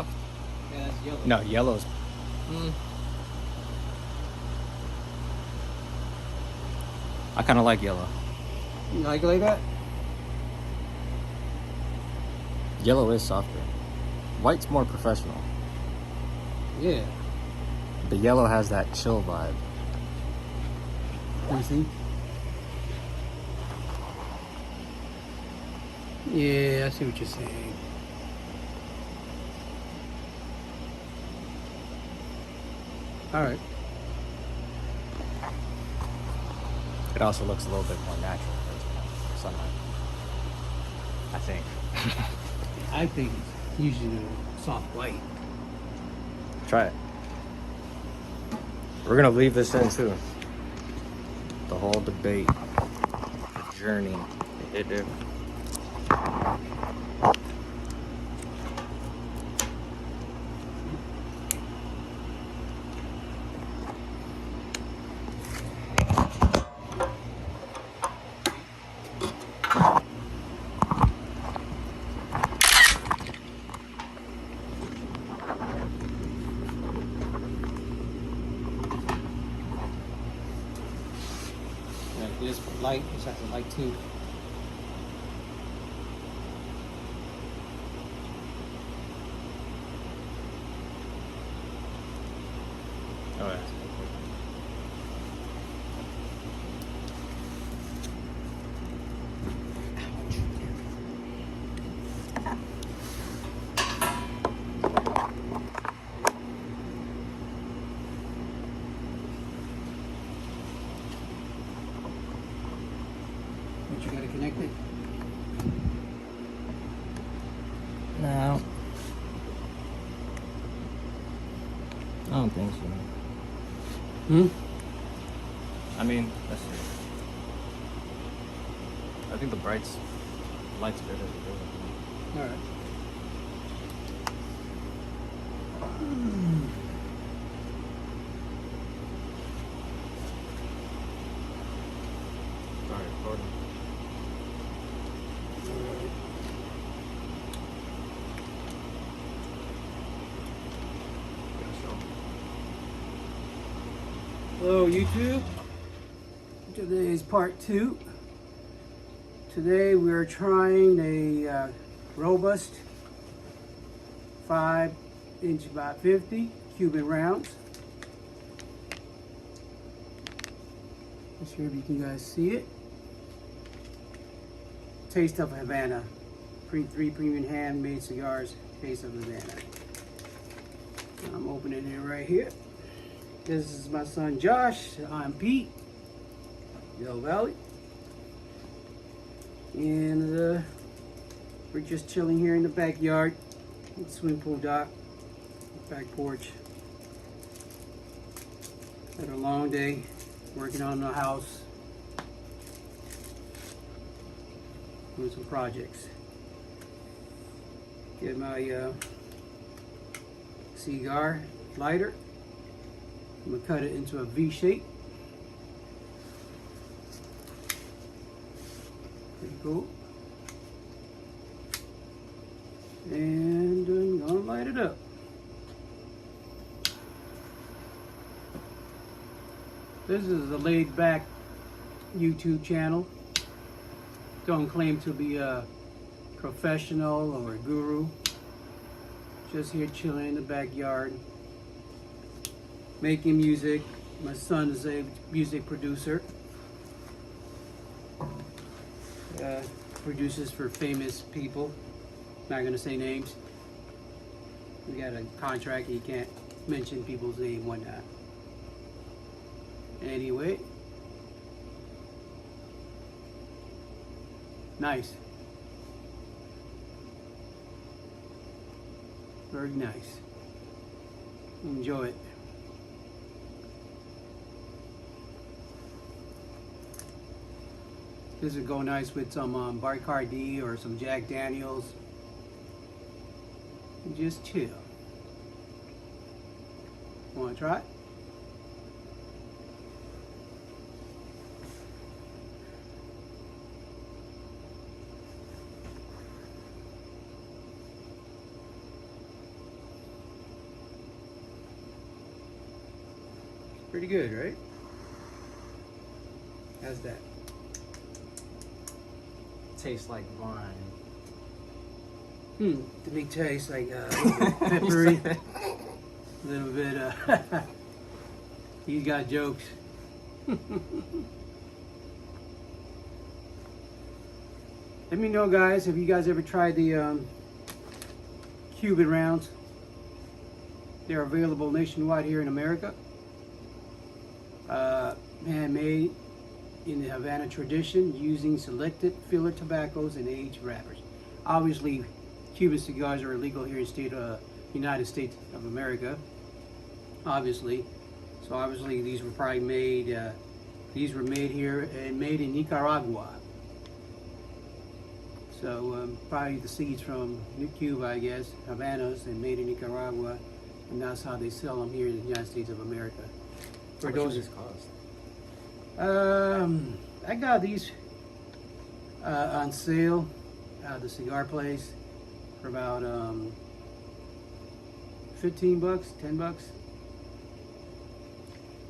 Yeah, that's yellow. No, yellow's. I kind of like yellow. You like it like that? Yellow is softer. White's more professional. Yeah. The yellow has that chill vibe. Let me see. Yeah, I see what you're saying. All right. It also looks a little bit more natural for sunlight. I think. I think it's usually soft white. Try it. We're gonna leave this in too. The whole debate, the journey. It. Like this light, it's like a light too. Oh yeah. But you gotta connect it. No. I don't think so. Hmm? I mean, let's see. I think the light's good as it is. All right. Sorry, recording. Hello, YouTube. Today is part 2. Today we're trying a robust 5" by 50 Cuban rounds. Let's see if you can guys see it. Taste of Havana. 3 premium handmade cigars. Taste of Havana. I'm opening it right here. This is my son Josh. I'm Pete. Del Valley. And we're just chilling here in the backyard. Swimming pool dock. Back porch. Had a long day working on the house. Doing some projects. Get my cigar lighter. I'm gonna cut it into a V shape. Pretty cool. And I'm gonna light it up. This is a laid back YouTube channel. Don't claim to be a professional or a guru. Just here chilling in the backyard. Making music. My son is a music producer. Produces for famous people. Not gonna say names. We got a contract, you can't mention people's name, whatnot. Anyway. Nice. Very nice. Enjoy it. This would go nice with some Bacardi or some Jack Daniels. And just chill. Want to try it? Pretty good, right? How's that? Tastes like wine. To me tastes like a little bit peppery, a little bit, he's got jokes. Let me know, guys, have you guys ever tried the Cuban rounds? They're available nationwide here in America. Handmade in the Havana tradition, using selected filler tobaccos and aged wrappers. Obviously, Cuban cigars are illegal here in United States of America. Obviously, so obviously these were probably made. These were made here and made in Nicaragua. So probably the seeds from Cuba, I guess, Havanas, and made in Nicaragua, and that's how they sell them here in the United States of America. How much does this cost? I got these on sale at the cigar place for about 15 bucks, 10 bucks.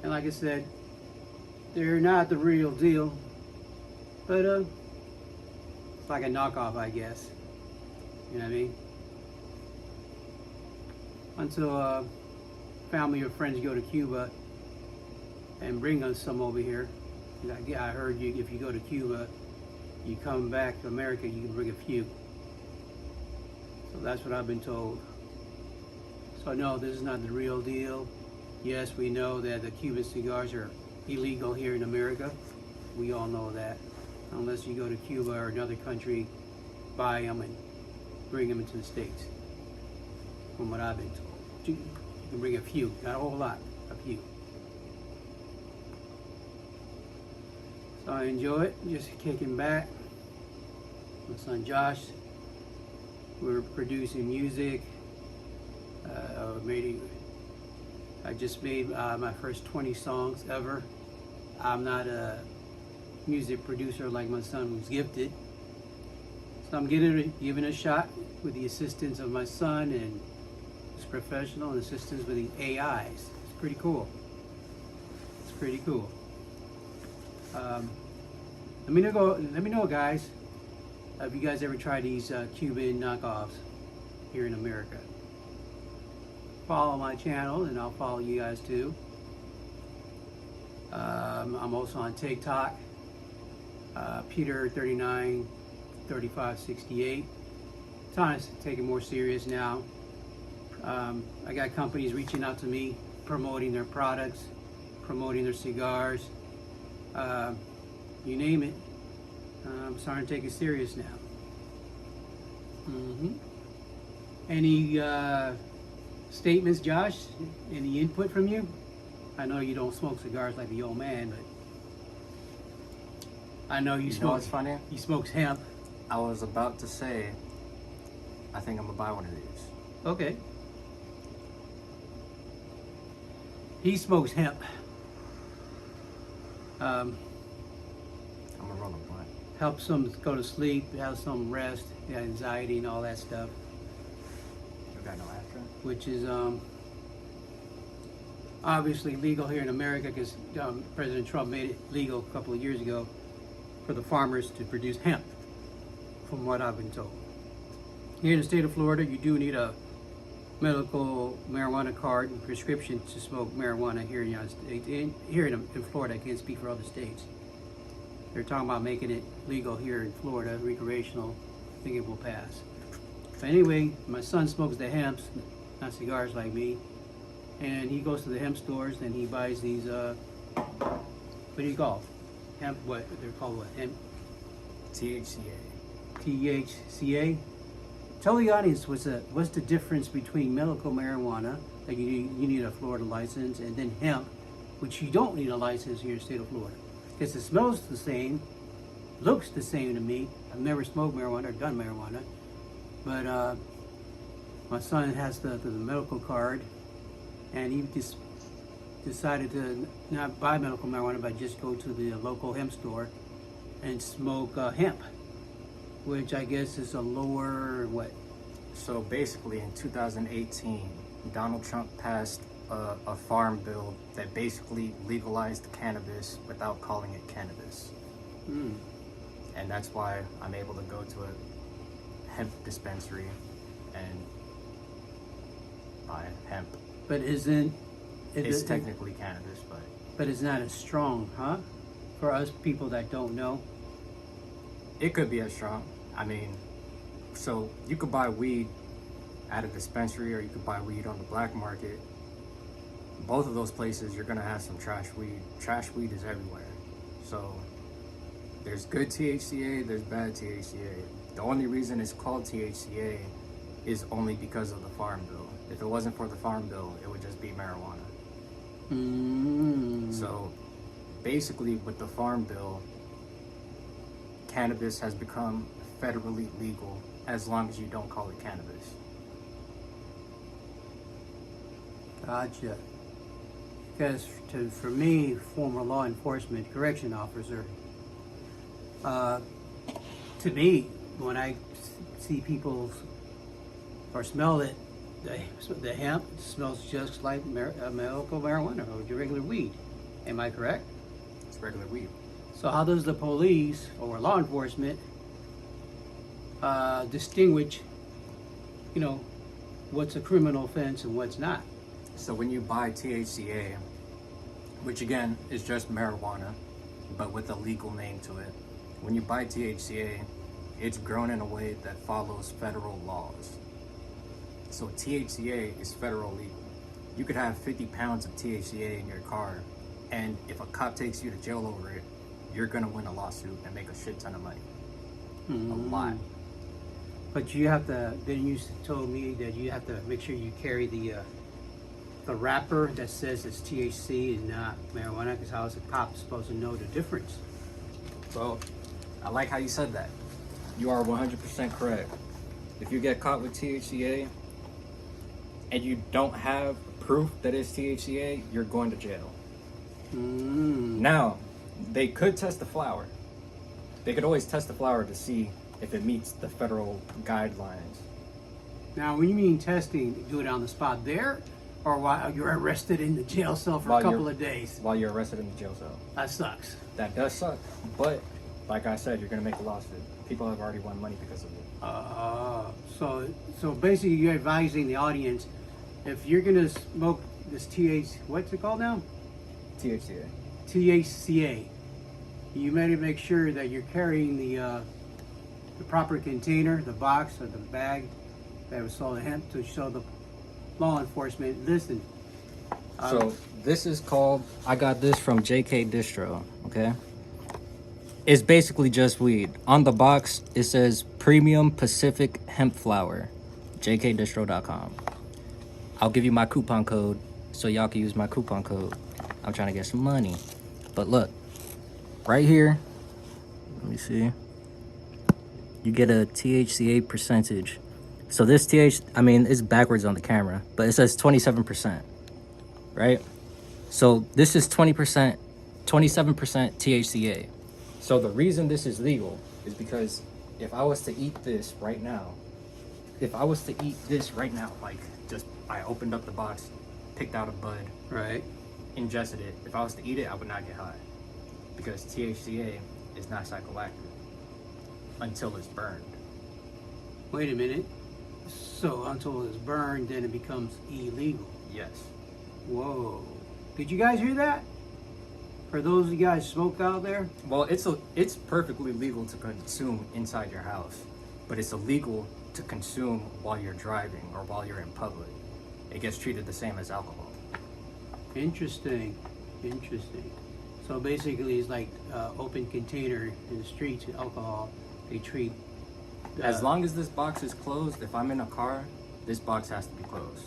And like I said, they're not the real deal, but it's like a knockoff, I guess. You know what I mean? Until family or friends go to Cuba and bring us some over here. I heard you, if you go to Cuba, you come back to America, you can bring a few. So that's what I've been told. So no, this is not the real deal. Yes, we know that the Cuban cigars are illegal here in America. We all know that. Unless you go to Cuba or another country, buy them and bring them into the States. From what I've been told. You can bring a few, not a whole lot, a few. So I enjoy it, just kicking back. My son Josh, we're producing music. I just made my first 20 songs ever. I'm not a music producer like my son who's gifted. So I'm giving it a shot with the assistance of my son and his professional and assistance with the AIs. It's pretty cool. It's pretty cool. Let me know, guys. Have you guys ever tried these Cuban knockoffs here in America? Follow my channel, and I'll follow you guys too. I'm also on TikTok, Peter 39 35 68. Time to take it more serious now. I got companies reaching out to me, promoting their products, promoting their cigars. You name it. I'm starting to take it serious now. Any statements, Josh? Any input from you? I know you don't smoke cigars like the old man, but I know you smoke. You know what's funny? He smokes hemp. I was about to say, I think I'm gonna buy one of these. Okay. He smokes hemp. I'm gonna roll a blunt. Helps him go to sleep, have some rest, anxiety, and all that stuff. You got no after? Which is obviously legal here in America because President Trump made it legal a couple of years ago for the farmers to produce hemp, from what I've been told. Here in the state of Florida, you do need a medical marijuana card and prescription to smoke marijuana here in the United States. Here in Florida, I can't speak for other states. They're talking about making it legal here in Florida, recreational. I think it will pass. But anyway, my son smokes the hemps, not cigars like me. And he goes to the hemp stores and he buys these, what do you call it? Hemp, what, they're called what? Hemp? THCA. THCA? Tell the audience what's the difference between medical marijuana, that you need a Florida license, and then hemp, which you don't need a license here in the state of Florida. Because it smells the same, looks the same to me. I've never smoked marijuana or done marijuana. But my son has the medical card, and he just decided to not buy medical marijuana, but just go to the local hemp store and smoke hemp, which I guess is a lower, what? So basically in 2018, Donald Trump passed a farm bill that basically legalized cannabis without calling it cannabis. Mm. And that's why I'm able to go to a hemp dispensary and buy hemp. But isn't It's technically cannabis, but it's not as strong, huh? For us people that don't know. it could be as strong. I mean, so you could buy weed at a dispensary or you could buy weed on the black market. Both of those places, you're gonna have some trash weed. Trash weed is everywhere. So there's good THCA, there's bad THCA. The only reason it's called THCA is only because of the farm bill. If it wasn't for the farm bill, it would just be marijuana. Mm. So basically with the farm bill, cannabis has become federally legal as long as you don't call it cannabis. Gotcha. Because for me, former law enforcement correction officer, to me, when I see people or smell it, the hemp smells just like medical marijuana or regular weed. Am I correct? It's regular weed. So how does the police or law enforcement distinguish, what's a criminal offense and what's not? So when you buy THCA, which again is just marijuana, but with a legal name to it, when you buy THCA, it's grown in a way that follows federal laws. So THCA is federal legal. You could have 50 pounds of THCA in your car, and if a cop takes you to jail over it, you're gonna win a lawsuit and make a shit ton of money. A lot. But you have to, then you told me that you have to make sure you carry the wrapper that says it's THC and not marijuana, because how is a cop supposed to know the difference? Well, I like how you said that. You are 100% correct. If you get caught with THCA and you don't have proof that it's THCA, you're going to jail. Now, they could test the flower. They could always test the flower to see if it meets the federal guidelines. Now, when you mean testing, do it on the spot there, or while you're arrested in the jail cell for While a couple you're- of days? While you're arrested in the jail cell. That sucks. That does suck. But, like I said, you're going to make a lawsuit. People have already won money because of it. So basically you're advising the audience, if you're gonna smoke this what's it called now? THCA. THCA, you better make sure that you're carrying the proper container, the box or the bag that was sold the hemp, to show the law enforcement, listen. So this is called, I got this from JK Distro, okay? It's basically just weed. On the box, it says Premium Pacific Hemp Flower, jkdistro.com. I'll give you my coupon code so y'all can use my coupon code. I'm trying to get some money. But look, right here, let me see. You get a THCA percentage. So this it's backwards on the camera, but it says 27%, right? So this is 27% THCA. So the reason this is legal is because if I was to eat this right now, like just I opened up the box, picked out a bud, Right. ingested it. If I was to eat it, I would not get high because THCA is not psychoactive until it's burned. Wait a minute. So until it's burned, then it becomes illegal. Yes. Whoa. Did you guys hear that? For those of you guys smoke out there? Well, it's perfectly legal to consume inside your house, but it's illegal to consume while you're driving or while you're in public. It gets treated the same as alcohol. Interesting. So basically it's like open container in the streets, alcohol, they treat... As long as this box is closed, if I'm in a car, this box has to be closed.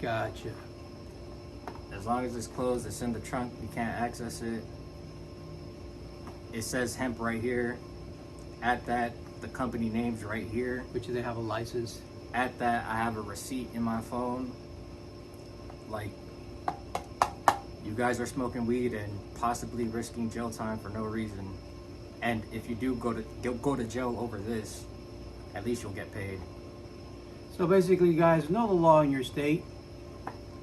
Gotcha. As long as it's closed, it's in the trunk, you can't access it. It says hemp right here. At that, the company name's right here. Which they have a license. At that, I have a receipt in my phone. Like, you guys are smoking weed and possibly risking jail time for no reason. And if you do go to jail over this, at least you'll get paid. So basically, you guys know the law in your state.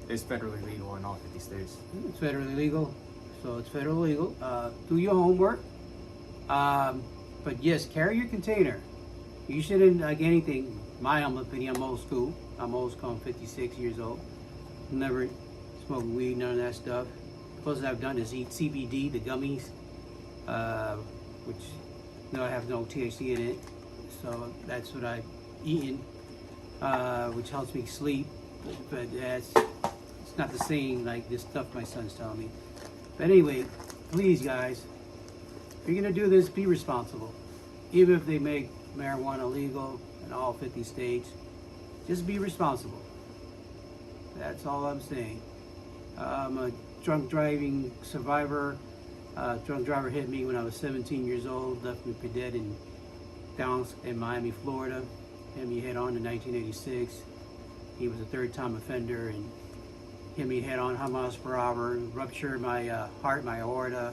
It's federally legal in all 50 states. It's federally legal, so it's federally legal. Do your homework. But yes, carry your container. You shouldn't, like anything, my humble opinion, I'm old school. I'm 56 years old. Never smoked weed, none of that stuff. Closest I've done is eat CBD, the gummies, which have no THC in it. So that's what I've eaten, which helps me sleep. But it's not the same like this stuff my son's telling me. But anyway, please guys, if you're gonna do this, be responsible. Even if they make marijuana legal in all 50 states, just be responsible. That's all I'm saying. I'm a drunk driving survivor. Drunk driver hit me when I was 17 years old, left me for dead down in Miami, Florida. Hit me head on in 1986. He was a third-time offender and hit me head on, 100 miles per hour, ruptured my heart, my aorta,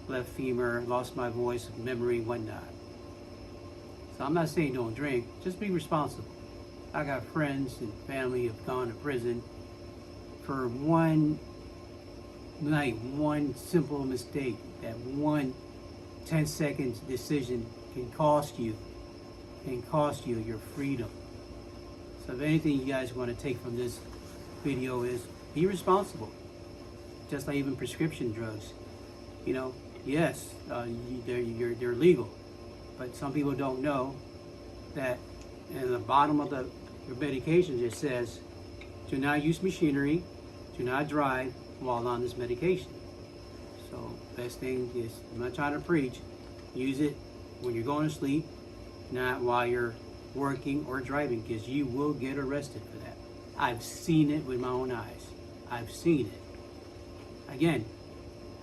left femur, lost my voice, memory, whatnot. So I'm not saying don't drink, just be responsible. I got friends and family who have gone to prison for one night, one simple mistake. That one 10-second decision can cost you your freedom. So if anything you guys want to take from this video is be responsible. Just like even prescription drugs. Yes, they're legal, but some people don't know that in the bottom of your medications it says, do not use machinery, do not drive while on this medication. So best thing is, I'm not trying to preach, use it when you're going to sleep, not while you're working or driving, because you will get arrested for that. I've seen it with my own eyes. I've seen it. Again,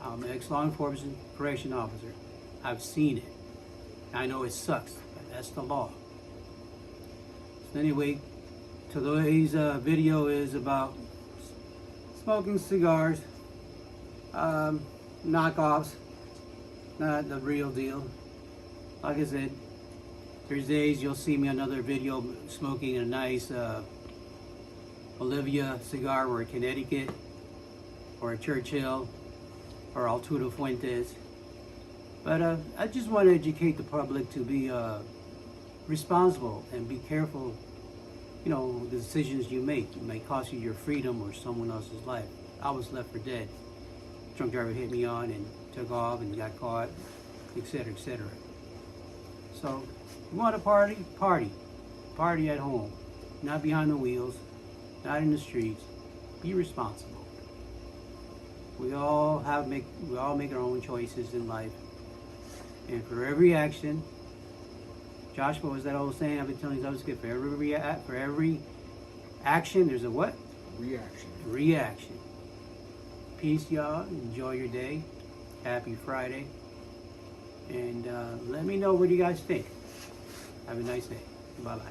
I'm an ex-law enforcement correction officer. I've seen it. I know it sucks, but that's the law. So anyway, today's video is about smoking cigars, knockoffs, not the real deal. Like I said, there's days you'll see me another video smoking a nice Olivia cigar or a Connecticut or a Churchill or Altudo Fuentes. But I just want to educate the public to be responsible and be careful. The decisions you make. It may cost you your freedom or someone else's life. I was left for dead. Drunk driver hit me on and took off and got caught, etc., etc. So, you want to party? Party. Party at home. Not behind the wheels. Not in the streets. Be responsible. We all make our own choices in life. And for every action, Josh, what was that old saying I've been telling you? I was good. For every action, there's a what? Reaction. Reaction. Peace, y'all. Enjoy your day. Happy Friday. And let me know what you guys think. Have a nice day. Bye-bye.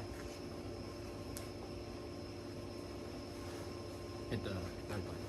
Hit the red button.